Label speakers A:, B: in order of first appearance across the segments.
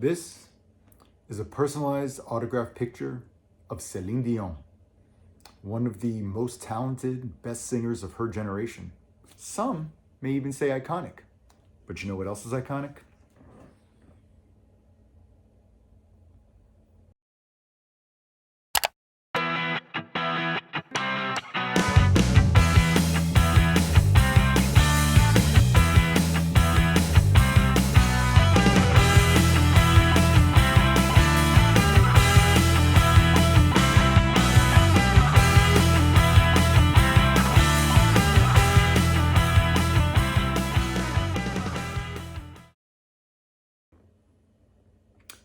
A: This is a personalized autographed picture of Celine Dion, one of the most talented, best singers of her generation. Some may even say iconic. But you know what else is iconic?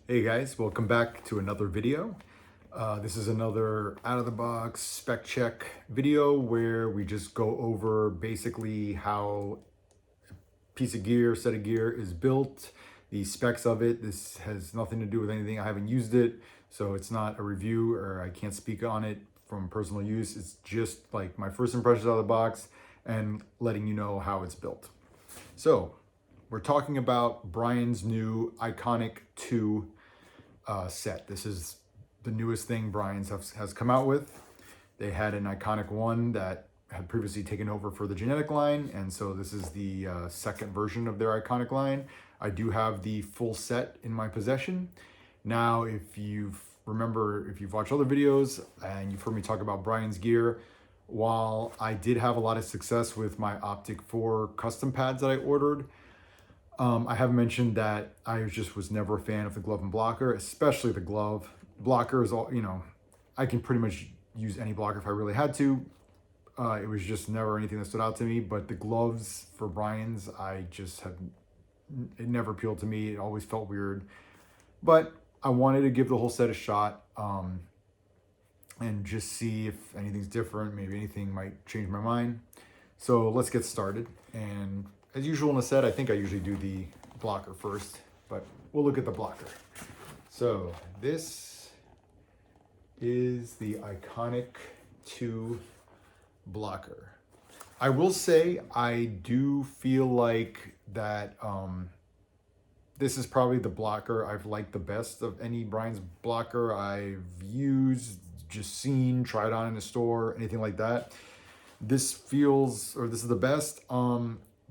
A: Hey guys, welcome back to another video. This is another out-of-the-box spec check video where we just go over basically how a piece of gear, set of gear is built, the specs of it. This has nothing to do with anything. I haven't used it, so it's not a review or I can't speak on it from personal use. It's just like my first impressions out of the box and letting you know how it's built. So we're talking about Brian's new Iconik 2 set. This is the newest thing Brian's has come out with. They had an Iconik 1 that had previously taken over for the Genetic line, and so this is the second version of their Iconik line. I do have the full set in my possession. Now, if you've watched other videos and you've heard me talk about Brian's gear, while I did have a lot of success with my Optic 4 custom pads that I ordered, I have mentioned that I just was never a fan of the glove and blocker, especially the glove. Blocker is all, I can pretty much use any blocker if I really had to. It was just never anything that stood out to me, but the gloves for Brian's, it never appealed to me. It always felt weird, but I wanted to give the whole set a shot and just see if anything's different. Maybe anything might change my mind. So let's get started. And as usual in a set, I think I usually do the blocker first, but we'll look at the blocker. So this is the Iconik 2 blocker. I will say I do feel like that this is probably the blocker I've liked the best of any Brian's blocker I've used, just seen, tried on in a store, anything like that. This is the best.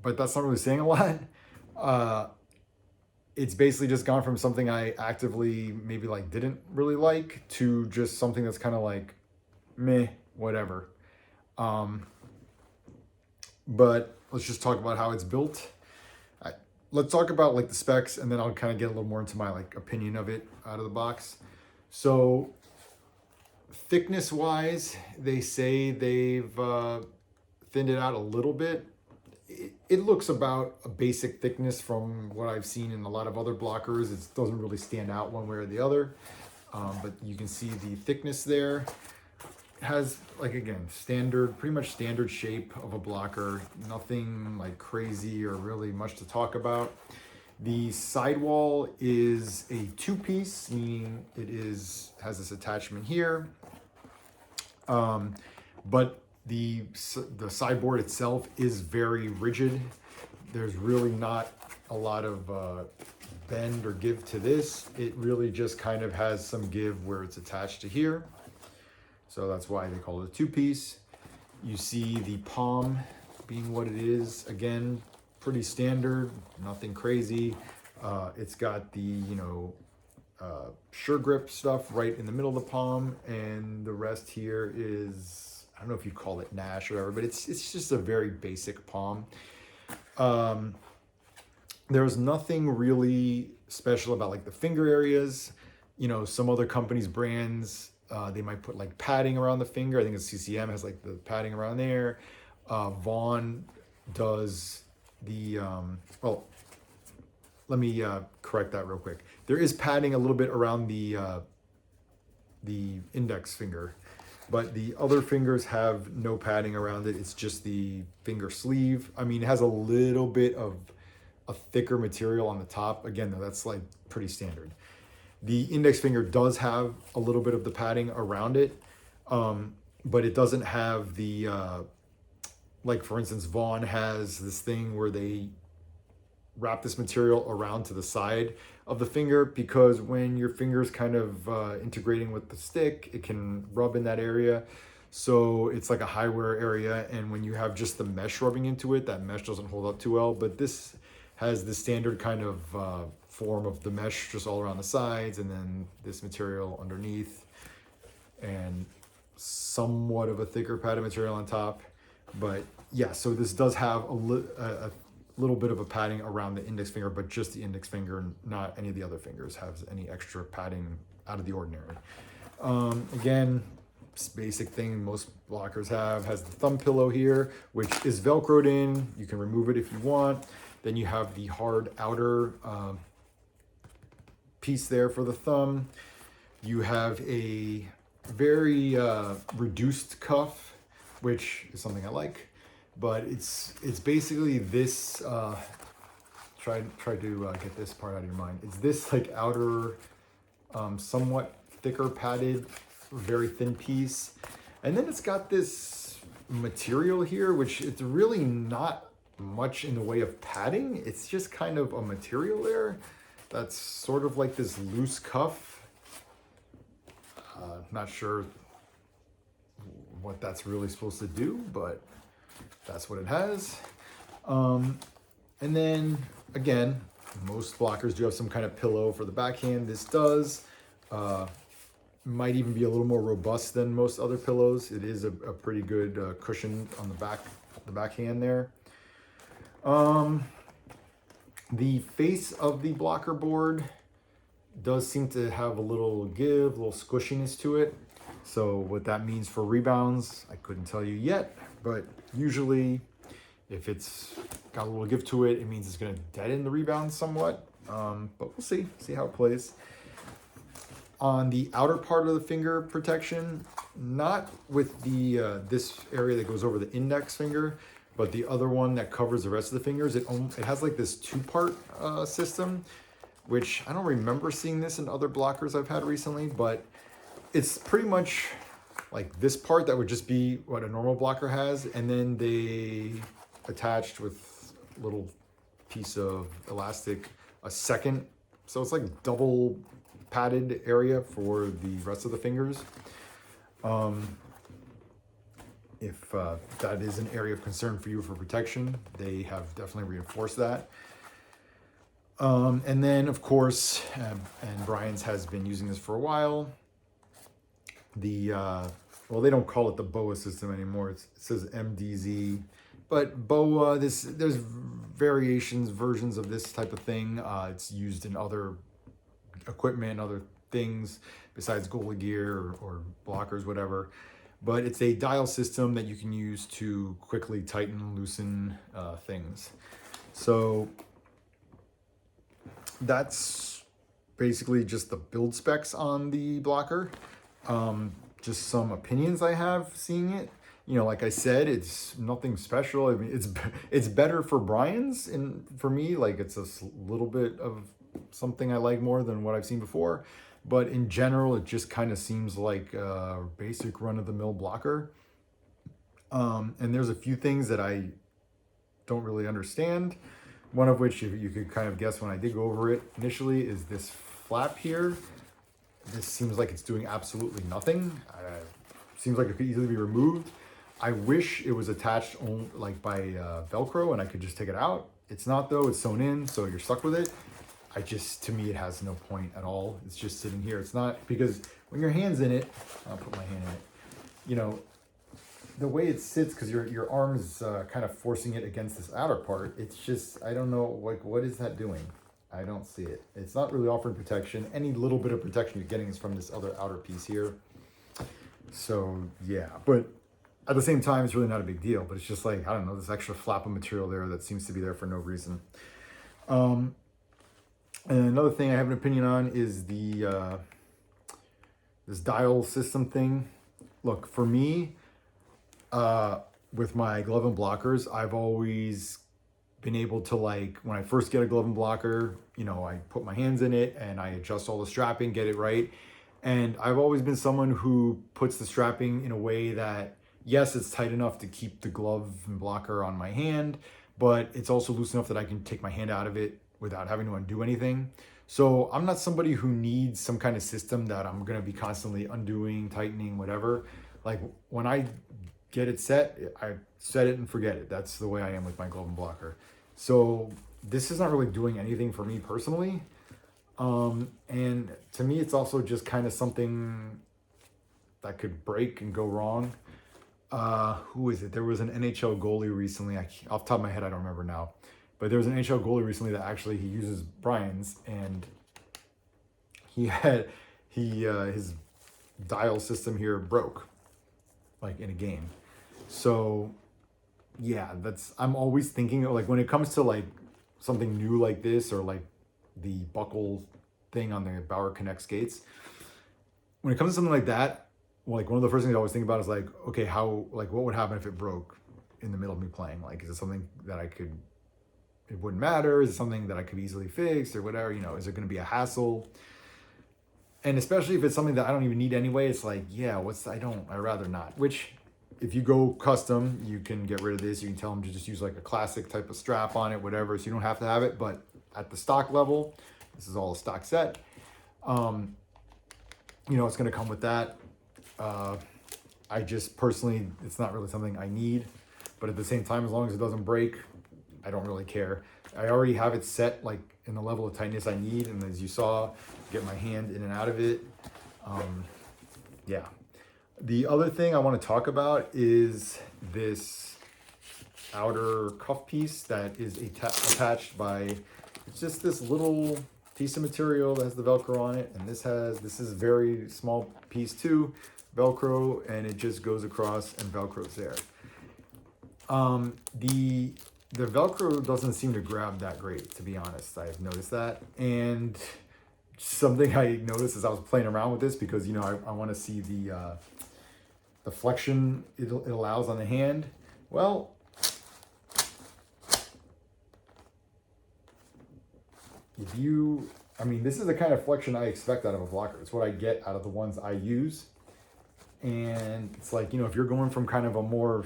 A: But that's not really saying a lot. It's basically just gone from something I actively maybe didn't really like to just something that's kind of like meh, whatever. But let's just talk about how it's built. Let's talk about the specs, and then I'll kind of get a little more into my opinion of it out of the box. So thickness wise, they say they've thinned it out a little bit. It looks about a basic thickness from what I've seen in a lot of other blockers. It doesn't really stand out one way or the other, but you can see the thickness there. It has, again, pretty much standard shape of a blocker. Nothing crazy or really much to talk about. The sidewall is a two-piece, meaning it has this attachment here, but the sideboard itself is very rigid. There's really not a lot of bend or give to this. It really just kind of has some give where it's attached to here. So that's why they call it a two-piece. You see the palm being what it is. Again, pretty standard, nothing crazy. It's got the, sure grip stuff right in the middle of the palm, and the rest here is, I don't know if you'd call it Nash or whatever, but it's just a very basic palm. There's nothing really special about the finger areas. Some other companies' brands, they might put padding around the finger. I think it's CCM has the padding around there. Vaughn does the, well, let me correct that real quick. There is padding a little bit around the index finger, but the other fingers have no padding around it. It's just the finger sleeve. I mean, it has a little bit of a thicker material on the top. Again, though, that's pretty standard. The index finger does have a little bit of the padding around it, but it doesn't have the, for instance, Vaughn has this thing where they wrap this material around to the side of the finger, because when your finger is kind of integrating with the stick, it can rub in that area. So it's like a high wear area, and when you have just the mesh rubbing into it, that mesh doesn't hold up too well. But this has the standard kind of form of the mesh just all around the sides, and then this material underneath, and somewhat of a thicker padded material on top. But yeah, so this does have a little bit of a padding around the index finger, but just the index finger, not any of the other fingers has any extra padding out of the ordinary. Again, basic thing most blockers has the thumb pillow here, which is Velcroed in. You can remove it if you want. Then you have the hard outer piece there for the thumb. You have a very reduced cuff, which is something I like, but it's basically this. Try to get this part out of your mind. It's this like outer, somewhat thicker padded, very thin piece, and then it's got this material here, which it's really not much in the way of padding. It's just kind of a material there that's sort of like this loose cuff. Not sure what that's really supposed to do, but that's what it has. And then again, most blockers do have some kind of pillow for the backhand. This does. Might even be a little more robust than most other pillows. It is a pretty good cushion on the backhand there. The face of the blocker board does seem to have a little give, a little squishiness to it. So what that means for rebounds, I couldn't tell you yet, but usually if it's got a little give to it, it means it's gonna deaden the rebound somewhat. But we'll see how it plays. On the outer part of the finger protection, not with the this area that goes over the index finger, but the other one that covers the rest of the fingers, it has like this two-part system, which I don't remember seeing this in other blockers I've had recently, but it's pretty much like this part that would just be what a normal blocker has, and then they attached with a little piece of elastic a second, so it's like double padded area for the rest of the fingers. If that is an area of concern for you for protection, they have definitely reinforced that. And then of course, and Brian's has been using this for a while, the, well, they don't call it the BOA system anymore. It says MDZ, but BOA, there's variations, versions of this type of thing. It's used in other equipment, other things besides goalie gear or blockers, whatever. But it's a dial system that you can use to quickly tighten, loosen things. So that's basically just the build specs on the blocker. Just some opinions I have seeing it. You know, like I said, it's nothing special. I mean, it's better for Brian's, and for me, like it's a little bit of something I like more than what I've seen before. But in general, it just kind of seems like a basic run-of-the-mill blocker. And there's a few things that I don't really understand. One of which, if you could kind of guess when I did go over it initially, is this flap here. This seems like it's doing absolutely nothing. Seems like it could easily be removed. I wish it was attached like by Velcro and I could just take it out. It's not though, it's sewn in, so you're stuck with it. To me, it has no point at all. It's just sitting here. It's not, because when your hand's in it, I'll put my hand in it, you know, the way it sits, because your arm is kind of forcing it against this outer part, it's just, I don't know, like, what is that doing? I don't see it. It's not really offering protection. Any little bit of protection you're getting is from this other outer piece here. So, yeah, but at the same time, it's really not a big deal, but it's just like, I don't know, this extra flap of material there that seems to be there for no reason. And another thing I have an opinion on is the this dial system thing. Look, for me, with my glove and blockers, I've always been able to, like, when I first get a glove and blocker, you know, I put my hands in it and I adjust all the strapping, get it right. And I've always been someone who puts the strapping in a way that, yes, it's tight enough to keep the glove and blocker on my hand, but it's also loose enough that I can take my hand out of it without having to undo anything. So I'm not somebody who needs some kind of system that I'm gonna be constantly undoing, tightening, whatever. Like when I get it set, I set it and forget it. That's the way I am with my glove and blocker. So this is not really doing anything for me personally. And to me, it's also just kind of something that could break and go wrong. Who is it? There was an NHL goalie recently. Off the top of my head, I don't remember now. But there was an NHL goalie recently that actually he uses Brian's, and his dial system here broke, like in a game. So yeah, I'm always thinking like when it comes to like something new like this, or like the buckle thing on the Bauer Connect skates. When it comes to something like that, like one of the first things I always think about is like, okay, what would happen if it broke in the middle of me playing? Like, is it something that it wouldn't matter? Is it something that I could easily fix or whatever? Is it going to be a hassle? And especially if it's something that I don't even need anyway, it's like, yeah, I'd rather not. Which, if you go custom, you can get rid of this. You can tell them to just use like a classic type of strap on it, whatever, so you don't have to have it. But at the stock level, this is all a stock set. It's going to come with that. I just personally, it's not really something I need. But at the same time, as long as it doesn't break, I don't really care. I already have it set like in the level of tightness I need. And as you saw, get my hand in and out of it. Yeah. The other thing I want to talk about is this outer cuff piece that is attached by, it's just this little piece of material that has the Velcro on it. And this is a very small piece too, Velcro, and it just goes across and Velcro's there. The Velcro doesn't seem to grab that great, to be honest. I've noticed that. And something I noticed as I was playing around with this, because, I want to see the flexion it allows on the hand. Well, this is the kind of flexion I expect out of a blocker. It's what I get out of the ones I use. And it's like, if you're going from kind of a more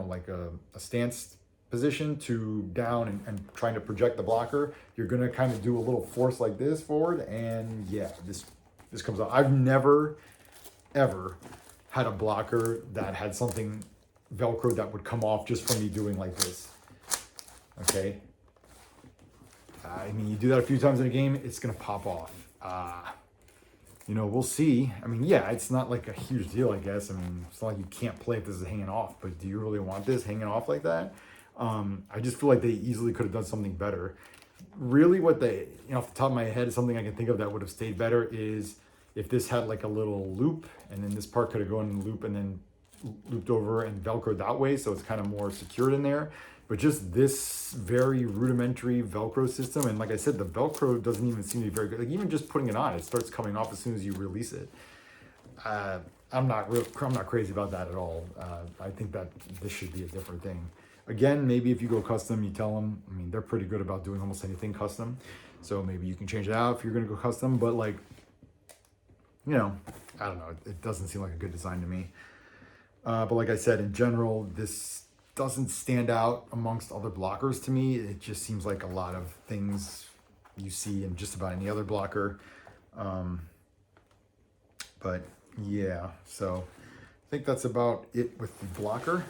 A: like a stance position to down and trying to project the blocker, you're going to kind of do a little force like this forward. And yeah, this comes out. I've never, ever had a blocker that had something Velcro that would come off just from me doing like this. Okay. You do that a few times in a game, it's going to pop off. We'll see. Yeah, it's not like a huge deal, I guess. It's not like you can't play if this is hanging off, but do you really want this hanging off like that? I just feel like they easily could have done something better. Really what off the top of my head, is something I can think of that would have stayed better is if this had like a little loop, and then this part could have gone in the loop and then looped over and Velcroed that way, so it's kind of more secured in there. But just this very rudimentary Velcro system, and like I said, the Velcro doesn't even seem to be very good. Like even just putting it on, it starts coming off as soon as you release it. I'm not crazy about that at all. I think that this should be a different thing. Again, maybe if you go custom, you tell them. They're pretty good about doing almost anything custom, so maybe you can change it out if you're going to go custom. But like, I don't know. It doesn't seem like a good design to me. But like I said, in general, this doesn't stand out amongst other blockers to me. It just seems like a lot of things you see in just about any other blocker. But yeah, so I think that's about it with the blocker.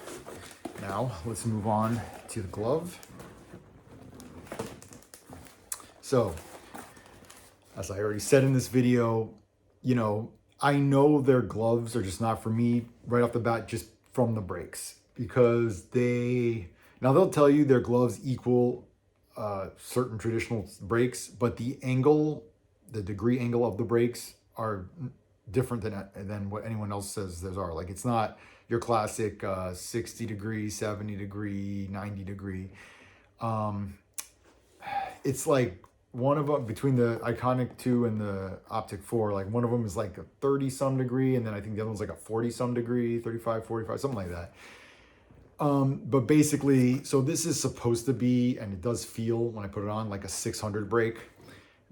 A: Now let's move on to the glove. So as I already said in this video, I know their gloves are just not for me right off the bat, just from the breaks, because they'll tell you their gloves equal certain traditional breaks, but the degree angle of the breaks are different than what anyone else says theirs are. Like, it's not your classic 60 degree, 70 degree, 90 degree. It's like one of them, between the Iconik 2 and the Optic 4, like one of them is like a 30 some degree, and then I think the other one's like a 40 some degree, 35, 45, something like that. But basically, so this is supposed to be, and it does feel when I put it on, like a 600 break.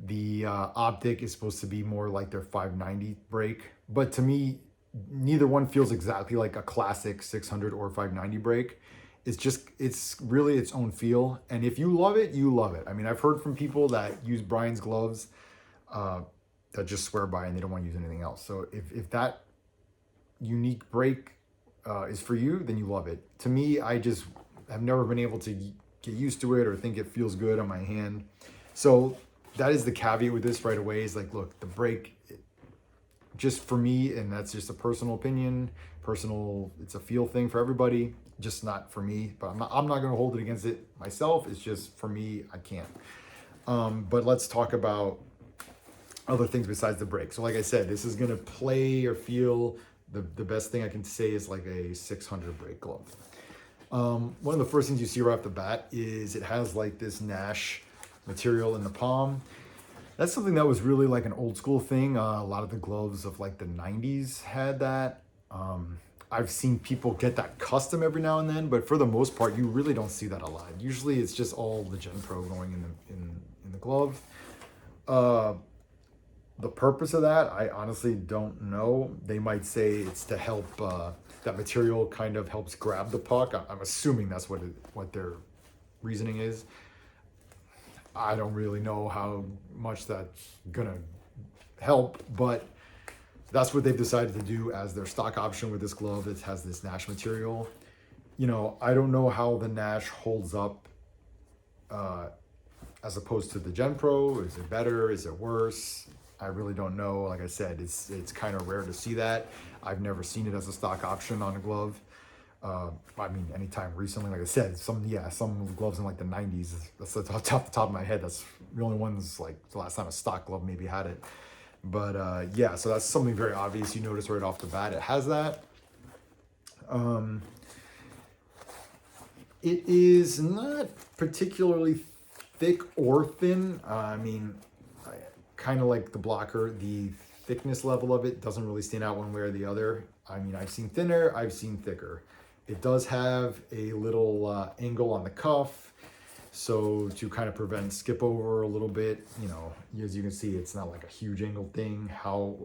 A: The Optic is supposed to be more like their 590 break. But to me, neither one feels exactly like a classic 600 or 590 break. it's really its own feel. And if you love it, you love it. I mean, I've heard from people that use Brian's gloves that just swear by and they don't want to use anything else. So if that unique break is for you, then you love it. To me, I just have never been able to get used to it or think it feels good on my hand. So that is the caveat with this right away, is like, look, the break, just for me, and that's just a personal opinion, it's a feel thing for everybody, just not for me. But I'm not going to hold it against it myself. It's just for me, I can't. But let's talk about other things besides the break. So like I said, this is going to play or feel, the best thing I can say is like a 600 break glove. One of the first things you see right off the bat is it has like this Nash material in the palm. That's something that was really like an old school thing. A lot of the gloves of like the 90s had that. I've seen people get that custom every now and then, but for the most part, you really don't see that a lot. Usually it's just all the Gen Pro going in the glove. The purpose of that, I honestly don't know. They might say it's to help, that material kind of helps grab the puck. I'm assuming that's what their reasoning is. I don't really know how much that's gonna help, but that's what they've decided to do as their stock option with this glove. It has this Nash material. You know, I don't know how the Nash holds up as opposed to the Gen Pro. Is it better? Is it worse? I really don't know. Like I said, it's kind of rare to see that. I've never seen it as a stock option on a glove. I mean, anytime recently, like I said, some gloves in like the 90s, that's off the top of my head. That's the only ones, like the last time a stock glove maybe had it. But yeah, so that's something very obvious. You notice right off the bat, it has that. It is not particularly thick or thin. I mean, kind of like the blocker, the thickness level of it doesn't really stand out one way or the other. I mean, I've seen thinner, I've seen thicker. It does have a little angle on the cuff, so to kind of prevent skip over a little bit. You know, as you can see, it's not like a huge angled thing. How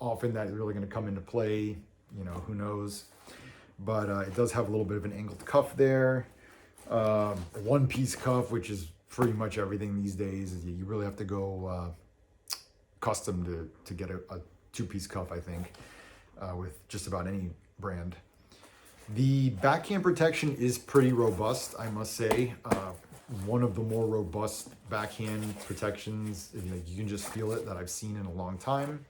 A: often that is really going to come into play, you know, who knows. But it does have a little bit of an angled cuff there. One-piece cuff, which is pretty much everything these days. You really have to go custom to get a two-piece cuff, I think, with just about any brand. The backhand protection is pretty robust, I must say. One of the more robust backhand protections, you can just feel it, that I've seen in a long time.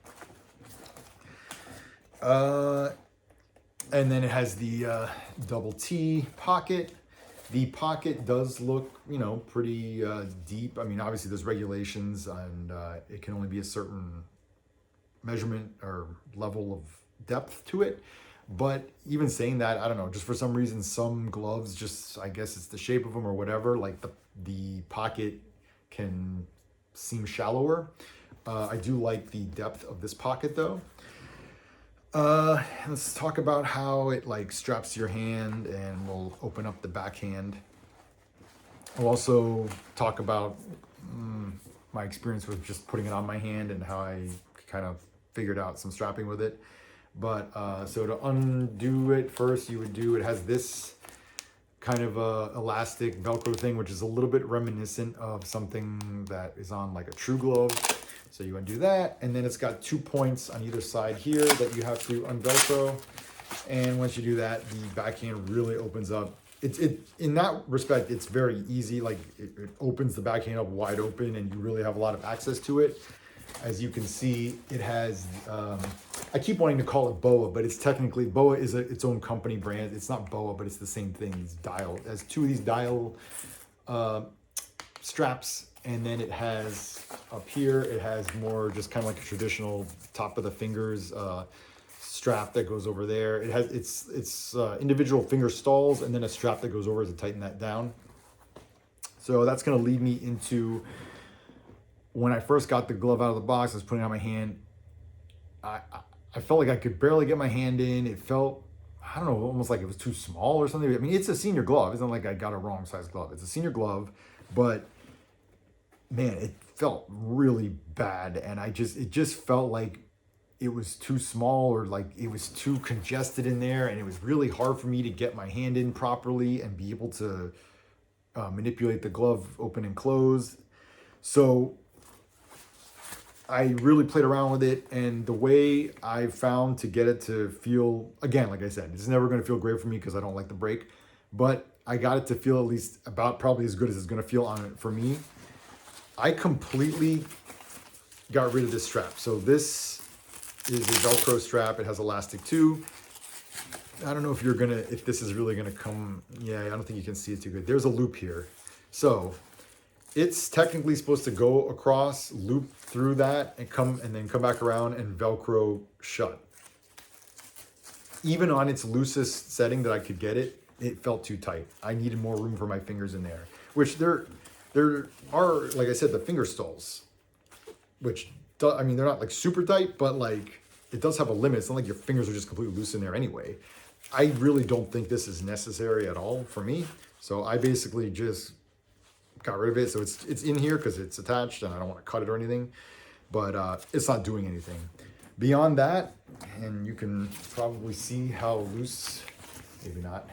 A: And then it has the double T pocket. The pocket does look, you know, pretty deep. I mean, obviously there's regulations, and it can only be a certain measurement or level of depth to it. But even saying that, I don't know, just for some reason, some gloves, just, I guess it's the shape of them or whatever, like the pocket can seem shallower. I do like the depth of this pocket though. Let's talk about how it like straps to your hand and will open up the backhand. I'll also talk about my experience with just putting it on my hand and how I kind of figured out some strapping with it. But so to undo it first, it has this kind of elastic Velcro thing, which is a little bit reminiscent of something that is on like a true glove. So you undo that, and then it's got 2 points on either side here that you have to unvelcro. And once you do that, the backhand really opens up. In that respect, it's very easy. Like it opens the backhand up wide open, and you really have a lot of access to it. As you can see, it has, I keep wanting to call it BOA, but it's technically, BOA is its own company brand. It's not BOA, but it's the same thing. It's dial. It has 2 of these dial straps, and then it has up here, it has more just kind of like a traditional top of the fingers strap that goes over there. It has its individual finger stalls, and then a strap that goes over to tighten that down. So that's going to lead me into, when I first got the glove out of the box, I was putting it on my hand. I felt like I could barely get my hand in. It felt, I don't know, almost like it was too small or something. I mean, it's a senior glove. It's not like I got a wrong size glove. It's a senior glove, but man, it felt really bad. And it just felt like it was too small, or like it was too congested in there, and it was really hard for me to get my hand in properly and be able to manipulate the glove open and close. So I really played around with it, and the way I found to get it to feel, again, like I said, it's never going to feel great for me because I don't like the break, but I got it to feel at least about probably as good as it's going to feel on it for me. I completely got rid of this strap. So this is a Velcro strap. It has elastic too. I don't know if this is really gonna come. Yeah, I don't think you can see it too good. There's a loop here. So it's technically supposed to go across, loop through that, and then come back around and Velcro shut. Even on its loosest setting that I could get it, it felt too tight. I needed more room for my fingers in there, which there are, like I said, the finger stalls, which, I mean, they're not like super tight, but like it does have a limit. It's not like your fingers are just completely loose in there anyway. I really don't think this is necessary at all for me. So I basically just got rid of it. So it's in here because it's attached and I don't want to cut it or anything, but it's not doing anything. Beyond that, and you can probably see how loose, maybe not,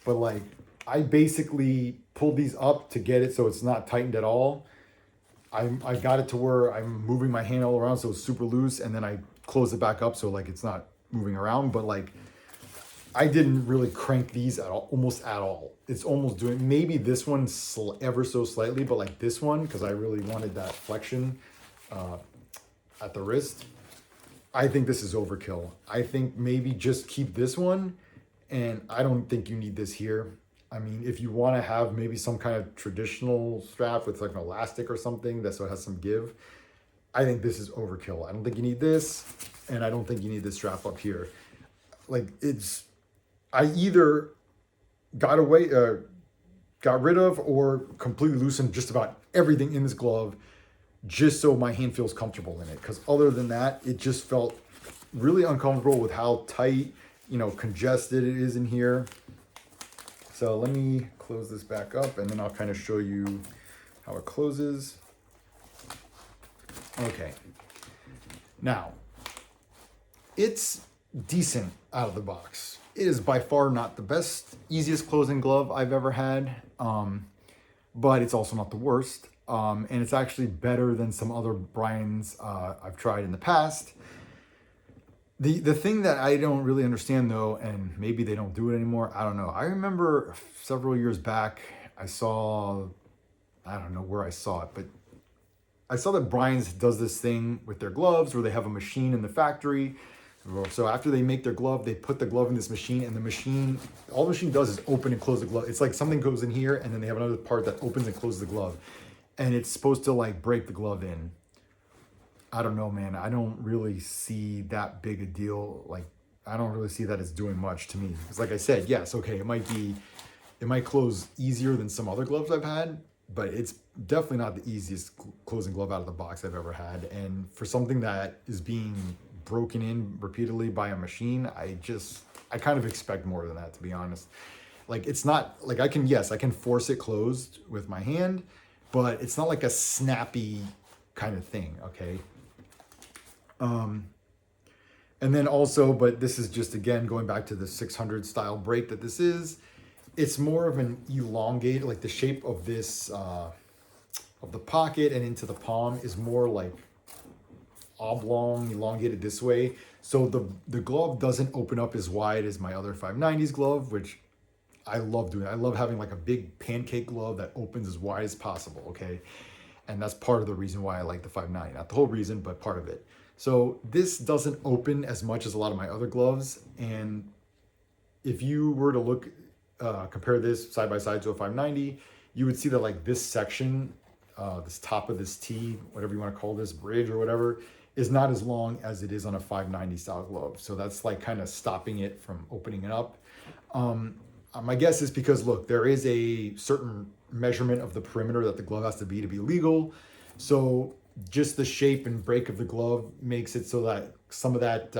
A: but like I basically pulled these up to get it so it's not tightened at all. I got it to where I'm moving my hand all around so it's super loose, and then I close it back up so like it's not moving around, but like I didn't really crank these at all, almost at all. It's almost doing, maybe this one ever so slightly, but like this one, because I really wanted that flexion at the wrist, I think this is overkill. I think maybe just keep this one, and I don't think you need this here. I mean, if you want to have maybe some kind of traditional strap with like an elastic or something that so it has some give, I think this is overkill. I don't think you need this, and I don't think you need this strap up here. Like I either got rid of or completely loosened just about everything in this glove just so my hand feels comfortable in it. Because other than that, it just felt really uncomfortable with how tight, congested it is in here. So let me close this back up and then I'll kind of show you how it closes. Okay. Now, it's decent out of the box. It is by far not the best, easiest closing glove I've ever had, but it's also not the worst. And it's actually better than some other brands I've tried in the past. The thing that I don't really understand though, and maybe they don't do it anymore, I don't know. I remember several years back, I don't know where I saw it, but I saw that Brian's does this thing with their gloves where they have a machine in the factory. So after they make their glove, they put the glove in this machine, and all the machine does is open and close the glove. It's like something goes in here and then they have another part that opens and closes the glove. And it's supposed to like break the glove in. I don't know, man. I don't really see that big a deal. Like, I don't really see that as doing much to me. Because like I said, yes, okay, it might close easier than some other gloves I've had, but it's definitely not the easiest closing glove out of the box I've ever had. And for something that is being broken in repeatedly by a machine, I kind of expect more than that, to be honest. Like, it's not like I can force it closed with my hand, but it's not like a snappy kind of thing, okay? And then also, but this is just, again, going back to the 600 style break that this is, it's more of an elongated, like the shape of this, of the pocket and into the palm is more like oblong, elongated this way. So the glove doesn't open up as wide as my other 590s glove, which I love doing. I love having like a big pancake glove that opens as wide as possible, okay? And that's part of the reason why I like the 590. Not the whole reason, but part of it. So this doesn't open as much as a lot of my other gloves. And if you were to look, compare this side by side to a 590, you would see that like this section, this top of this T, whatever you want to call this, bridge or whatever, is not as long as it is on a 590 style glove. So that's like kind of stopping it from opening it up. My guess is because, look, there is a certain measurement of the perimeter that the glove has to be legal. So just the shape and break of the glove makes it so that some of that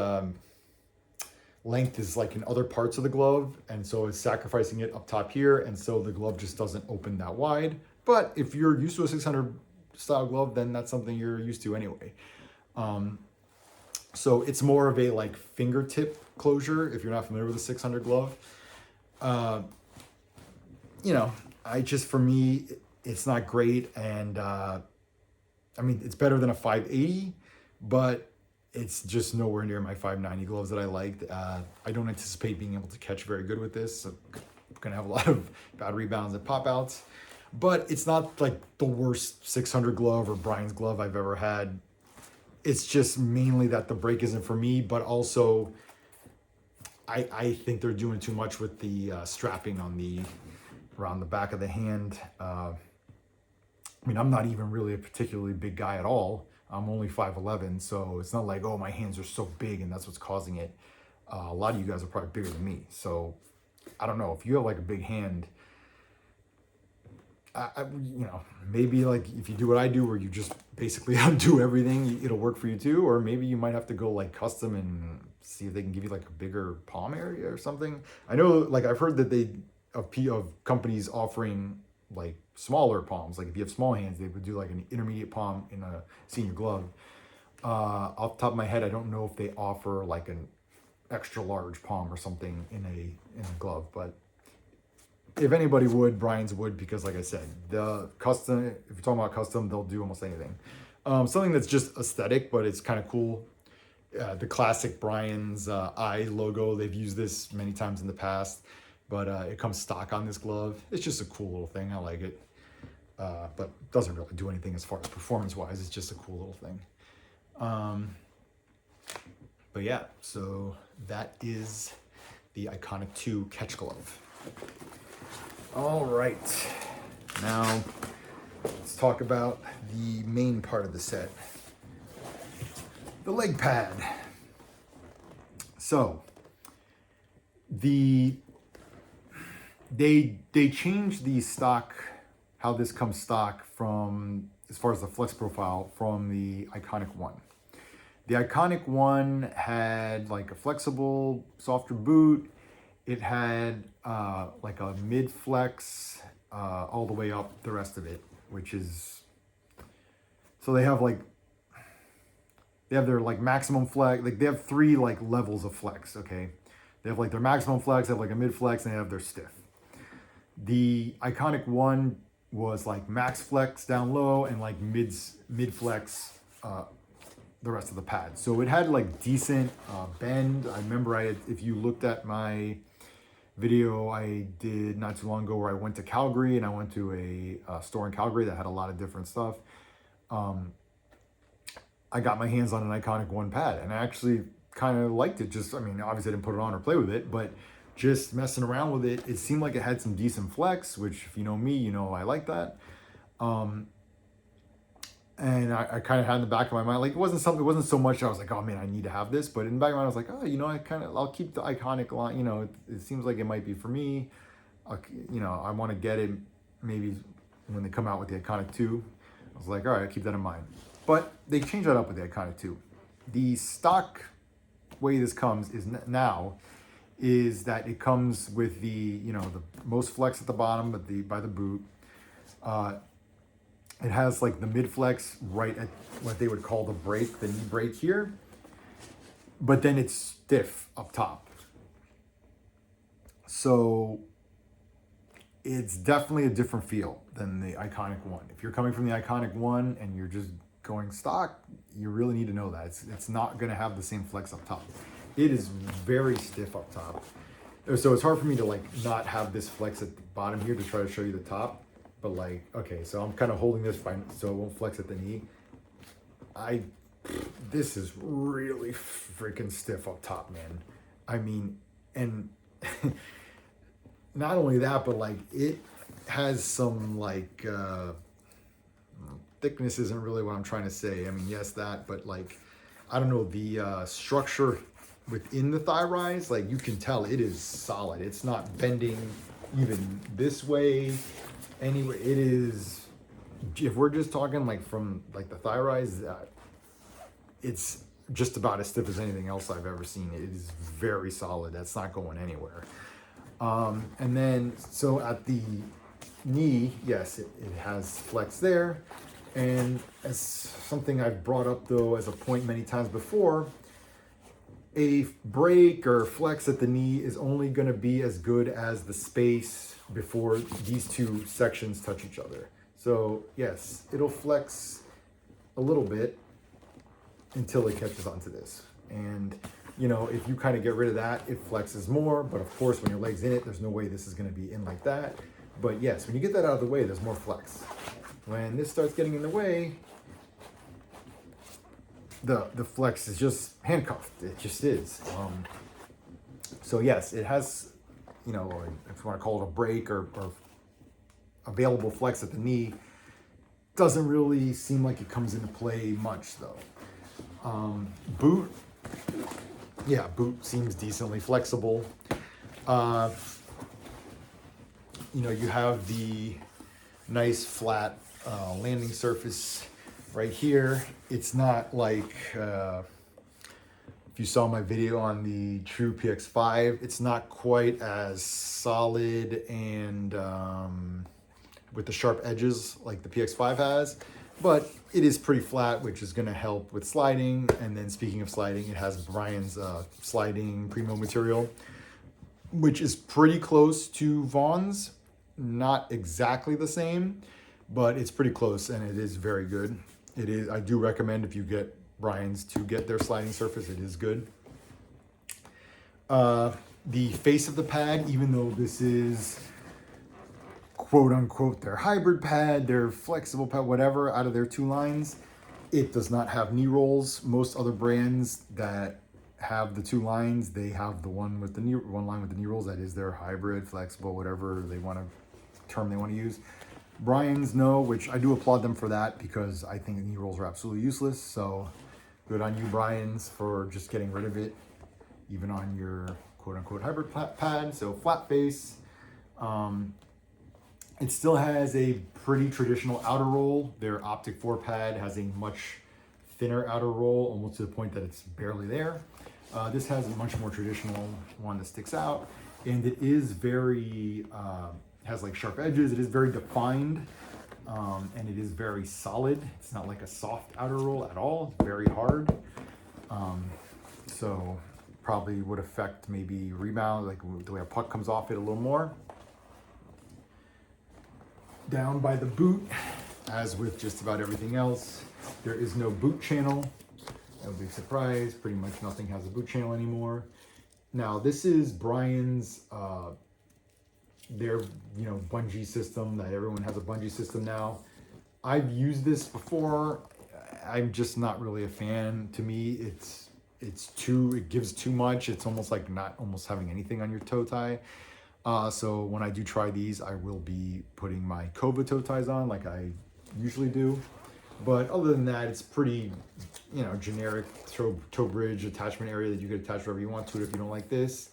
A: length is like in other parts of the glove. And so it's sacrificing it up top here. And so the glove just doesn't open that wide. But if you're used to a 600 style glove, then that's something you're used to anyway. So it's more of a like fingertip closure if you're not familiar with the 600 glove. Uh, you know, for me, it's not great. And I mean, it's better than a 580, but it's just nowhere near my 590 gloves that I liked. I don't anticipate being able to catch very good with this. So I'm gonna have a lot of bad rebounds and pop outs, but it's not like the worst 600 glove or Brian's glove I've ever had. It's just mainly that the break isn't for me, but also I think they're doing too much with the strapping on around the back of the hand. I mean, I'm not even really a particularly big guy at all. I'm only 5'11", so it's not like, oh, my hands are so big and that's what's causing it. A lot of you guys are probably bigger than me. So I don't know, if you have like a big hand, you know, maybe like if you do what I do, where you just basically undo everything, it'll work for you too. Or maybe you might have to go like custom and see if they can give you like a bigger palm area or something. I know, like I've heard that of companies offering like smaller palms. Like if you have small hands, they would do like an intermediate palm in a senior glove. Off the top of my head, I don't know if they offer like an extra large palm or something in a glove, but if anybody would, Brian's would, because like I said, the custom, if you're talking about custom, they'll do almost anything. Something that's just aesthetic, but it's kind of cool. The classic Brian's eye logo, they've used this many times in the past, but it comes stock on this glove. It's just a cool little thing. I like it, but doesn't really do anything as far as performance-wise. It's just a cool little thing. But yeah, so that is the Iconik 2 catch glove. All right, now let's talk about the main part of the set, the leg pad. So they changed the stock, how this comes stock from, as far as the flex profile, from the Iconik 1. The Iconik 1 had like a flexible, softer boot. It had like a mid flex all the way up the rest of it, which is, so they have their like maximum flex, like they have 3 like levels of flex, okay? They have like their maximum flex, they have like a mid flex, and they have their stiff. The Iconik 1 was like max flex down low and like mid flex the rest of the pad. So it had like decent bend. I remember if you looked at my video I did not too long ago where I went to Calgary and I went to a store in Calgary that had a lot of different stuff. I got my hands on an Iconik 1 pad and I actually kind of liked it. Just, I mean, obviously I didn't put it on or play with it, but just messing around with it, it seemed like it had some decent flex, which if you know me, you know I like that. And I kind of had in the back of my mind, like it wasn't so much I was like, oh man, I need to have this. But in the back of my mind, I was like, oh, you know, I'll keep the Iconik line. You know, it seems like it might be for me. You know, I want to get it maybe when they come out with the Iconik 2. I was like, all right, I'll keep that in mind. But they changed that up with the Iconik 2. The stock way this comes is now is that it comes with the, you know, the most flex at the bottom, but by the boot. It has like the mid flex right at what they would call the break, the knee break here, but then it's stiff up top. So it's definitely a different feel than the Iconik 1. If you're coming from the Iconik 1 and you're just going stock, you really need to know that it's not going to have the same flex up top. It is very stiff up top. So it's hard for me to like not have this flex at the bottom here to try to show you the top. But like, okay, so I'm kind of holding this so it won't flex at the knee. This is really freaking stiff up top, man. I mean, and not only that, but like it has some like, thickness isn't really what I'm trying to say. I mean, yes, that, but like, I don't know, the structure within the thigh rise, like you can tell it is solid. It's not bending even this way. Anyway, it is, if we're just talking like from like the thigh rise, it's just about as stiff as anything else I've ever seen. It is very solid. That's not going anywhere. And then, so at the knee, yes, it has flex there. And as something I've brought up though as a point many times before, a break or flex at the knee is only going to be as good as the space before these two sections touch each other. So yes, it'll flex a little bit until it catches onto this. And you know, if you kind of get rid of that, it flexes more. But of course, when your leg's in it, there's no way this is going to be in like that. But yes, when you get that out of the way, there's more flex. When this starts getting in the way, the flex is just handcuffed. It just is. So yes, it has, you know, if you want to call it a break or available flex at the knee, doesn't really seem like it comes into play much though. Boot, yeah, boot seems decently flexible. You know, you have the nice flat landing surface right here. It's not like, if you saw my video on the True PX5, it's not quite as solid and with the sharp edges like the PX5 has, but it is pretty flat, which is gonna help with sliding. And then speaking of sliding, it has Brian's sliding Primo material, which is pretty close to Vaughn's. Not exactly the same, but it's pretty close and it is very good. It is, I do recommend if you get Brian's to get their sliding surface, it is good. The face of the pad, even though this is quote unquote their hybrid pad, their flexible pad, whatever, out of their two lines, it does not have knee rolls. Most other brands that have the two lines, they have the one with the one line with the knee rolls. That is their hybrid, flexible, whatever they want to term they want to use. Brian's no, which I do applaud them for that because I think the knee rolls are absolutely useless. So good on you, Brian's, for just getting rid of it, even on your quote unquote hybrid pad. So flat face. It still has a pretty traditional outer roll. Their Optic 4 pad has a much thinner outer roll, almost to the point that it's barely there. This has a much more traditional one that sticks out, and it is very, has like sharp edges. It is very defined, and it is very solid. It's not like a soft outer roll at all. It's very hard. So probably would affect maybe rebound, like the way a puck comes off it a little more. Down by the boot, as with just about everything else, there is no boot channel. I would be surprised. Pretty much nothing has a boot channel anymore. Now this is Brian's, their bungee system. That everyone has a bungee system now. I've used this before. I'm just not really a fan. To me, it gives too much. It's almost like not almost having anything on your toe tie. So when I do try these, I will be putting my Kova toe ties on like I usually do. But other than that, it's pretty, generic toe bridge attachment area that you could attach wherever you want to it if you don't like this.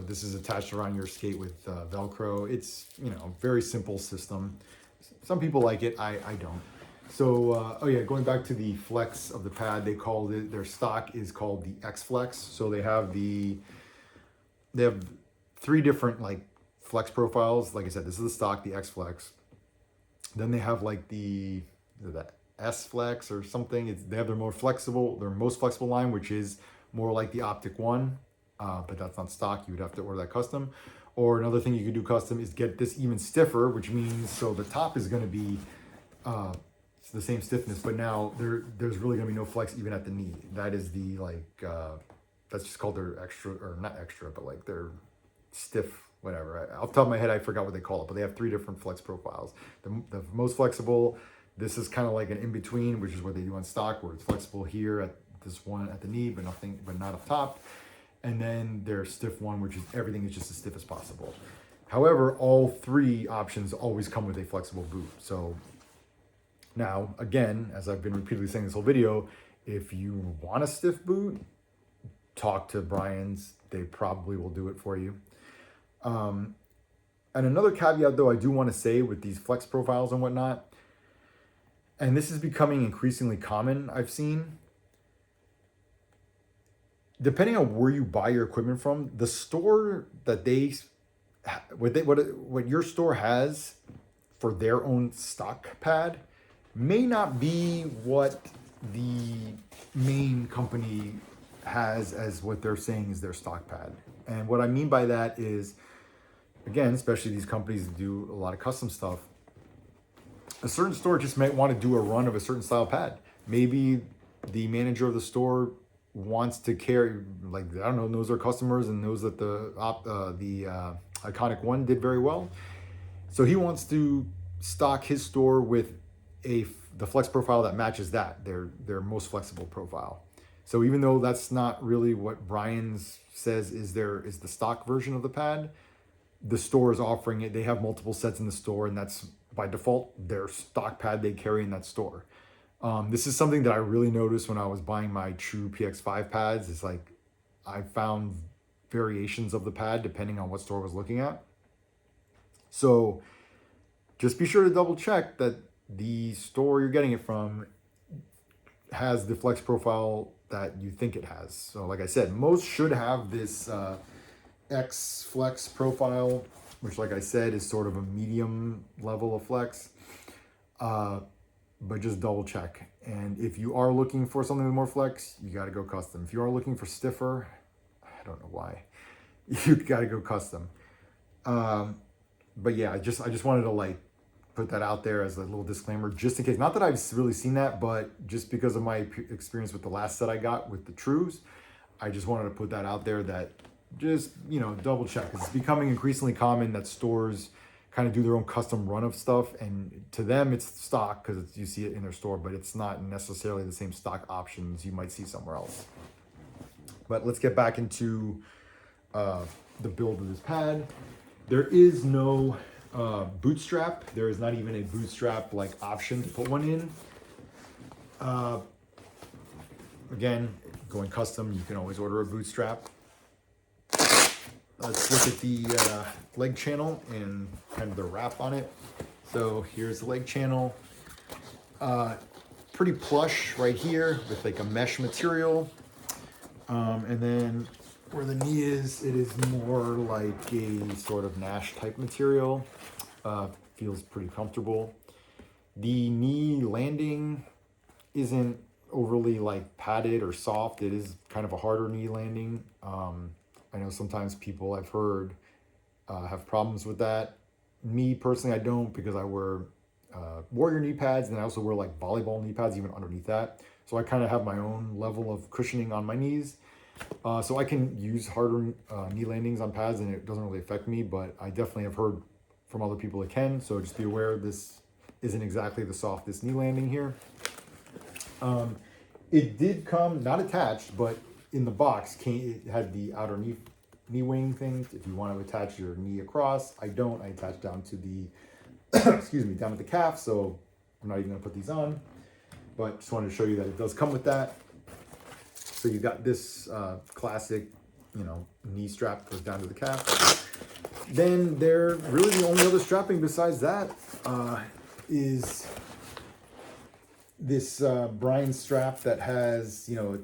A: This is attached around your skate with Velcro. It's, very simple system. Some people like it, I don't. So, going back to the flex of the pad, they called it, their stock is called the X Flex. So they have three different like flex profiles. Like I said, this is the stock, the X Flex. Then they have like the S Flex or something. They have their most flexible line, which is more like the Optic 1, but that's not stock. You would have to order that custom. Or another thing you could do custom is get this even stiffer, which means so the top is going to be the same stiffness, but now there's really going to be no flex even at the knee. That is the that's just called their extra, or not extra, but like their stiff, whatever. Off the top of my head, I forgot what they call it, but they have three different flex profiles. The most flexible, this is kind of like an in-between, which is what they do on stock, where it's flexible here at this one at the knee, but not up top. And then their stiff one, which is everything is just as stiff as possible. However, all three options always come with a flexible boot. So now, again, as I've been repeatedly saying this whole video, if you want a stiff boot, talk to Brian's. They probably will do it for you. And another caveat, though, I do want to say with these flex profiles and whatnot, and this is becoming increasingly common, I've seen, depending on where you buy your equipment from, the store that what your store has for their own stock pad may not be what the main company has as what they're saying is their stock pad. And what I mean by that is, again, especially these companies that do a lot of custom stuff, a certain store just might want to do a run of a certain style pad. Maybe the manager of the store wants to carry, like, I don't know, knows their customers and knows that the Iconic one did very well. So he wants to stock his store with the flex profile that matches that, their most flexible profile. So even though that's not really what Brian's says is the stock version of the pad, the store is offering it. They have multiple sets in the store, and that's by default their stock pad they carry in that store. This is something that I really noticed when I was buying my true PX5 pads. It's like I found variations of the pad depending on what store I was looking at. So just be sure to double check that the store you're getting it from has the flex profile that you think it has. So like I said, most should have this X flex profile, which like I said is sort of a medium level of flex, but just double check. And if you are looking for something with more flex, you got to go custom. If you are looking for stiffer, I don't know why, you got to go custom. But yeah, I just wanted to like put that out there as a little disclaimer, just in case. Not that I've really seen that, but just because of my experience with the last set I got with the Trues, I just wanted to put that out there that just, you know, double check. It's becoming increasingly common that stores kind of do their own custom run of stuff, and to them it's stock because you see it in their store, but it's not necessarily the same stock options you might see somewhere else. But let's get back into the build of this pad. There is no bootstrap. There is not even a bootstrap like option to put one in. Again, going custom, you can always order a bootstrap. Let's look at the leg channel and kind of the wrap on it. So here's the leg channel. Pretty plush right here with like a mesh material. And then where the knee is, it is more like a sort of Nash type material. Feels pretty comfortable. The knee landing isn't overly like padded or soft. It is kind of a harder knee landing. I know sometimes people I've heard have problems with that. Me personally, I don't, because I wear warrior knee pads, and I also wear like volleyball knee pads even underneath that. So I kind of have my own level of cushioning on my knees. So I can use harder knee landings on pads and it doesn't really affect me, but I definitely have heard from other people it can. So just be aware this isn't exactly the softest knee landing here. It did come, not attached, but in the box, it had the outer knee wing thing. If you want to attach your knee across, I don't. I attach down to the, excuse me, down at the calf. So I'm not even gonna put these on, but just wanted to show you that it does come with that. So you got this classic, you know, knee strap goes down to the calf. Then there really the only other strapping besides that is this Brian strap that has, you know,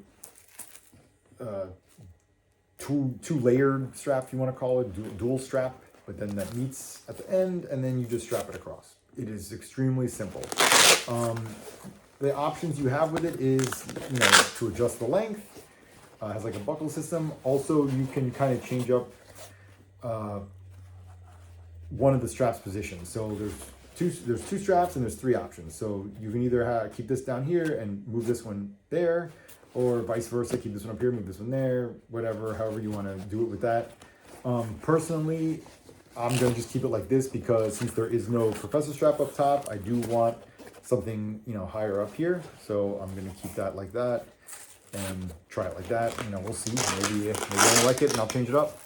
A: two layered strap, if you want to call it, dual strap, but then that meets at the end, and then you just strap it across. It is extremely simple. The options you have with it is, you know, to adjust the length. It has like a buckle system. Also, you can kind of change up one of the straps positions. So there's two straps and there's three options. So you can either keep this down here and move this one there, or vice versa, keep this one up here, move this one there, whatever, however you want to do it with that. Personally, I'm going to just keep it like this because since there is no professor strap up top, I do want something, you know, higher up here. So I'm going to keep that like that and try it like that. You know, we'll see. Maybe I don't like it and I'll change it up.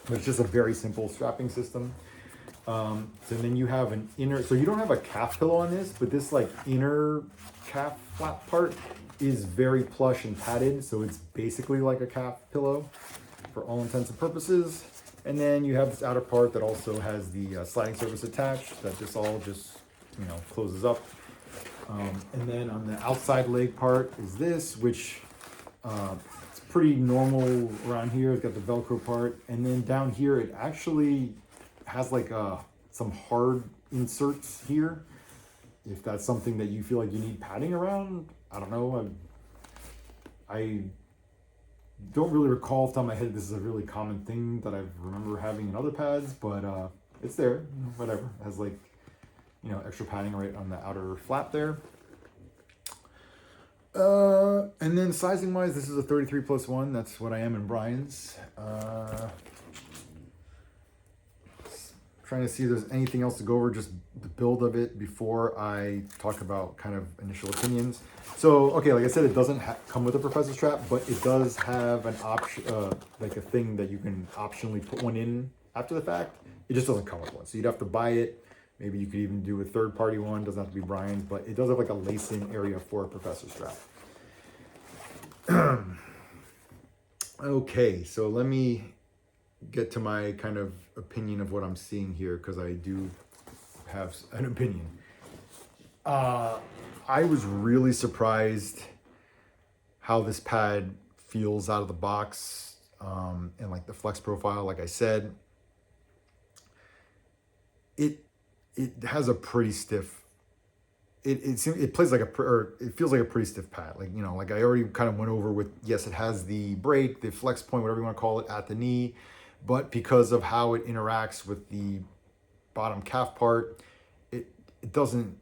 A: But it's just a very simple strapping system. So then you have an inner, so you don't have a calf pillow on this, but this like inner calf flap part is very plush and padded. So it's basically like a calf pillow for all intents and purposes. And then you have this outer part that also has the sliding surface attached that just all just, you know, closes up. And then on the outside leg part is this, which it's pretty normal around here. It's got the Velcro part. And then down here, it actually has like some hard inserts here. If that's something that you feel like you need padding around, I don't know. I don't really recall off the top of my head this is a really common thing that I remember having in other pads, but it's there, whatever. It has like, you know, extra padding right on the outer flap there. And then sizing wise, this is a 33+1. That's what I am in Brian's. Trying to see if there's anything else to go over, just the build of it before I talk about kind of initial opinions. So, okay, like I said, it doesn't come with a professor strap, but it does have an option, like a thing that you can optionally put one in after the fact. It just doesn't come with one. So you'd have to buy it. Maybe you could even do a third-party one. Doesn't have to be Brian's, but it does have like a lace-in area for a professor strap. Okay, so let me get to my kind of opinion of what I'm seeing here, because I do have an opinion. I was really surprised how this pad feels out of the box, and like the flex profile. Like I said, it has a pretty stiff. It plays like it feels like a pretty stiff pad. Like, you know, like I already kind of went over with, yes, it has the break, the flex point, whatever you want to call it, at the knee, but because of how it interacts with the bottom calf part, it doesn't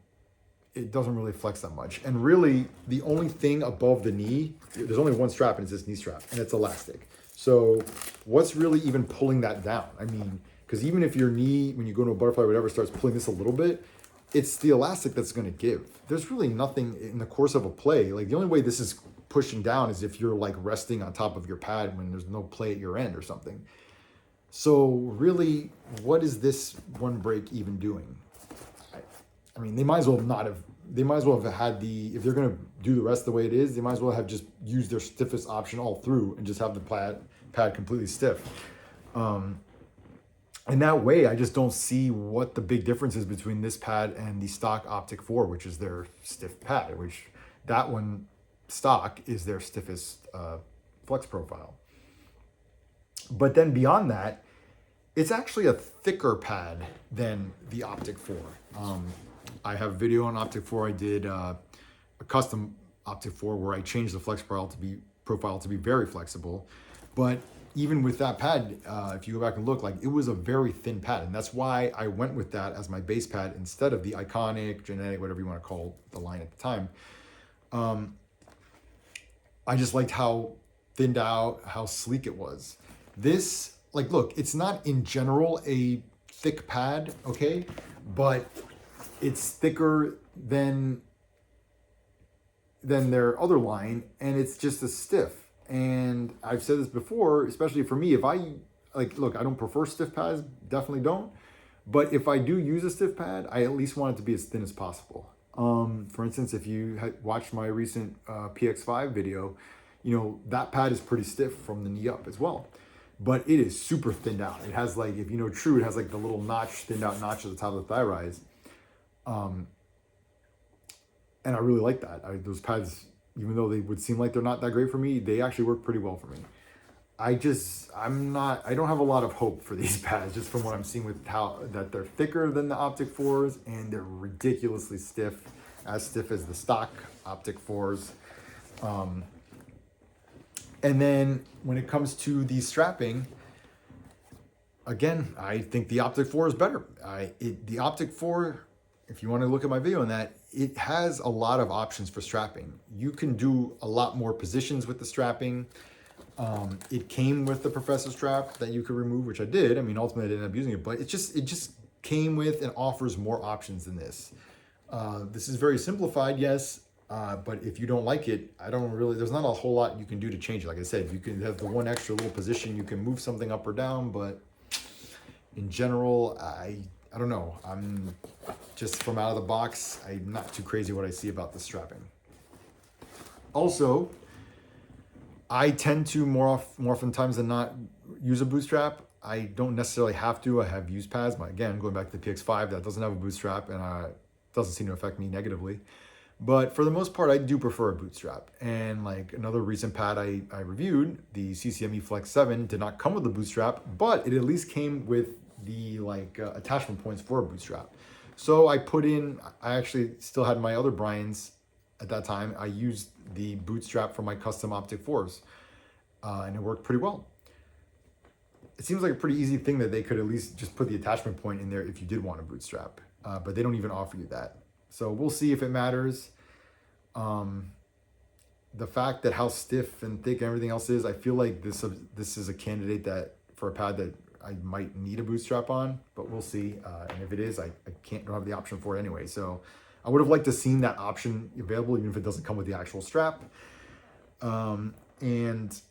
A: really flex that much. And really, the only thing above the knee, there's only one strap, and it's this knee strap, and it's elastic. So what's really even pulling that down? I mean, because even if your knee, when you go to a butterfly or whatever, starts pulling this a little bit, it's the elastic that's going to give. There's really nothing in the course of a play. Like, the only way this is pushing down is if you're like resting on top of your pad when there's no play at your end or something. So really, what is this one break even doing? I mean, they might as well have had if they're going to do the rest the way it is, they might as well have just used their stiffest option all through and just have the pad completely stiff. And that way, I just don't see what the big difference is between this pad and the stock Optic 4, which is their stiff pad, which that one stock is their stiffest flex profile. But then beyond that, it's actually a thicker pad than the Optic 4. I have a video on Optic 4. I did a custom Optic 4 where I changed the flex profile to be very flexible. But even with that pad, if you go back and look, like, it was a very thin pad. And that's why I went with that as my base pad instead of the Iconik, Genetic, whatever you want to call the line at the time. I just liked how thinned out, how sleek it was. This, like, look, it's not in general a thick pad, okay? But it's thicker than their other line, and it's just as stiff. And I've said this before, especially for me, if I, like, look, I don't prefer stiff pads, definitely don't. But if I do use a stiff pad, I at least want it to be as thin as possible. For instance, if you had watched my recent PX5 video, you know, that pad is pretty stiff from the knee up as well. But it is super thinned out. It has, like, if you know True, it has like the little notch, thinned out notch at the top of the thigh rise. And I really like that. Those pads, even though they would seem like they're not that great for me, they actually work pretty well for me. I don't have a lot of hope for these pads, just from what I'm seeing with how that they're thicker than the Optic 4s, and they're ridiculously stiff, as stiff as the stock Optic 4s. And then when it comes to the strapping, again, I think the Optic 4 is better. The Optic 4, if you want to look at my video on that, it has a lot of options for strapping. You can do a lot more positions with the strapping. It came with the professor strap that you could remove, which I did. I mean, ultimately I didn't end up using it, but it just came with and offers more options than this. This is very simplified, yes, but if you don't like it, there's not a whole lot you can do to change it. Like I said, you can have the one extra little position, you can move something up or down, but in general, I don't know. I'm just, from out of the box, I'm not too crazy what I see about the strapping. Also, I tend to more often times than not use a bootstrap. I don't necessarily have to. I have used pads, but again, going back to the PX5, that doesn't have a bootstrap, and doesn't seem to affect me negatively. But for the most part, I do prefer a bootstrap. And like another recent pad I reviewed, the CCME Flex 7, did not come with a bootstrap, but it at least came with the attachment points for a bootstrap. So I actually still had my other Brian's at that time. I used the bootstrap for my custom Optic 4s. and it worked pretty well. It seems like a pretty easy thing that they could at least just put the attachment point in there if you did want a bootstrap, but they don't even offer you that. So we'll see if it matters. The fact that how stiff and thick everything else is, I feel like this is a candidate that for a pad that I might need a bootstrap on, but we'll see. And if it is, I don't have the option for it anyway. So I would have liked to seen that option available, even if it doesn't come with the actual strap. And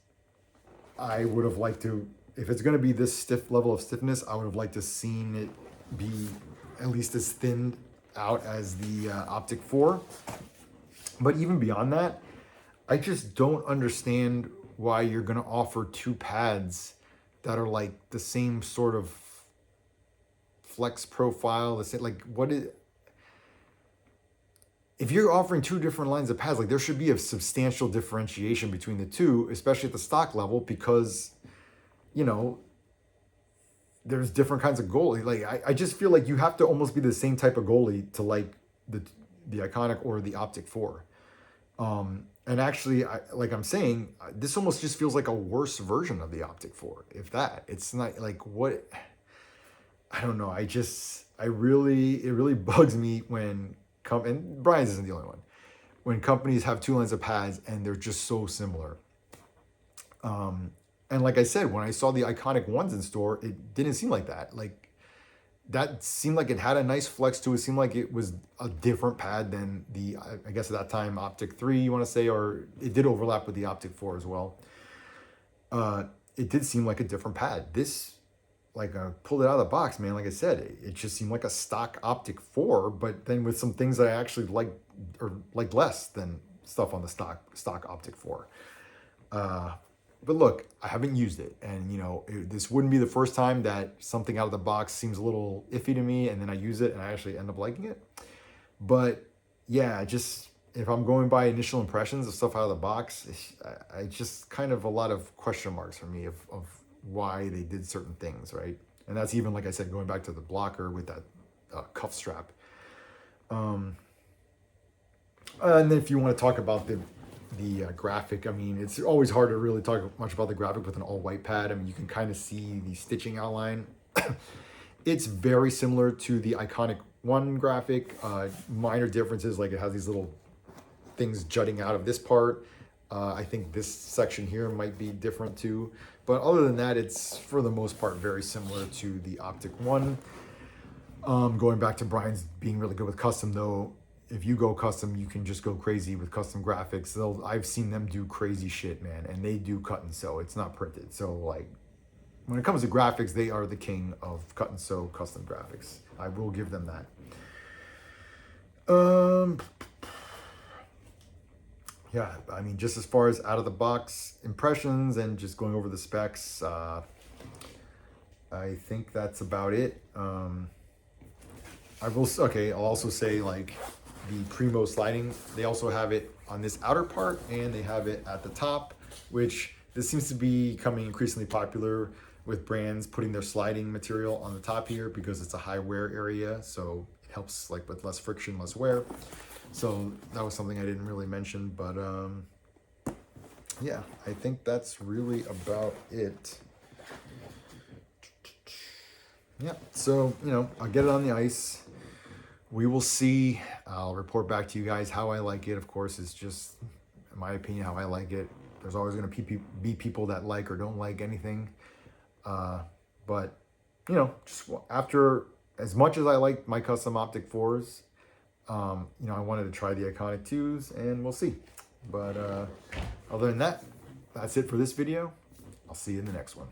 A: I would have liked to, if it's going to be this stiff level of stiffness, I would have liked to seen it be at least as thinned out as the Optic 4. But even beyond that, I just don't understand why you're going to offer two pads that are like the same sort of flex profile. The same, like, what is, if you're offering two different lines of pads, like there should be a substantial differentiation between the two, especially at the stock level, because, you know, there's different kinds of goalie. Like, I just feel like you have to almost be the same type of goalie to like the Iconik or the Optic 4. And actually, like I'm saying, this almost just feels like a worse version of the Optic 4, if that. It's not like what, I don't know. It really bugs me when, and Brian's isn't the only one, when companies have two lines of pads and they're just so similar. And like I said, when I saw the Iconik ones in store, it didn't seem like that. Like, that seemed like it had a nice flex to it. It seemed like it was a different pad than the, I guess at that time, Optic 3, you want to say, or it did overlap with the Optic 4 as well. It did seem like a different pad. This, like, I pulled it out of the box, man. Like I said, it just seemed like a stock Optic 4, but then with some things that I actually liked less than stuff on the stock Optic 4. But look, I haven't used it, and you know, this wouldn't be the first time that something out of the box seems a little iffy to me, and then I use it and I actually end up liking it. But yeah, just if I'm going by initial impressions of stuff out of the box, I just kind of a lot of question marks for me of why they did certain things, right? And that's even, like I said, going back to the blocker with that cuff strap. And then if you want to talk about the graphic, I mean, it's always hard to really talk much about the graphic with an all-white pad. I mean, you can kind of see the stitching outline. It's very similar to the Iconik 1 graphic. Minor differences, like it has these little things jutting out of this part. I think this section here might be different too. But other than that, it's for the most part very similar to the Optic 1. Going back to Brian's being really good with custom, though, if you go custom, you can just go crazy with custom graphics. I've seen them do crazy shit, man, and they do cut and sew. It's not printed. So, like, when it comes to graphics, they are the king of cut and sew custom graphics. I will give them that. Yeah, I mean, just as far as out of the box impressions and just going over the specs, I think that's about it. I'll also say, like, the Primo sliding, they also have it on this outer part and they have it at the top, which this seems to be becoming increasingly popular with brands putting their sliding material on the top here because it's a high wear area, so it helps like with less friction, less wear. So that was something I didn't really mention, but yeah, I think that's really about it. Yeah, so, you know, I'll get it on the ice. We will see. I'll report back to you guys how I like it. Of course, it's just, in my opinion, how I like it. There's always going to be people that like or don't like anything. But, you know, just after, as much as I like my custom Optic 4s, you know, I wanted to try the Iconik 2s, and we'll see. But other than that, that's it for this video. I'll see you in the next one.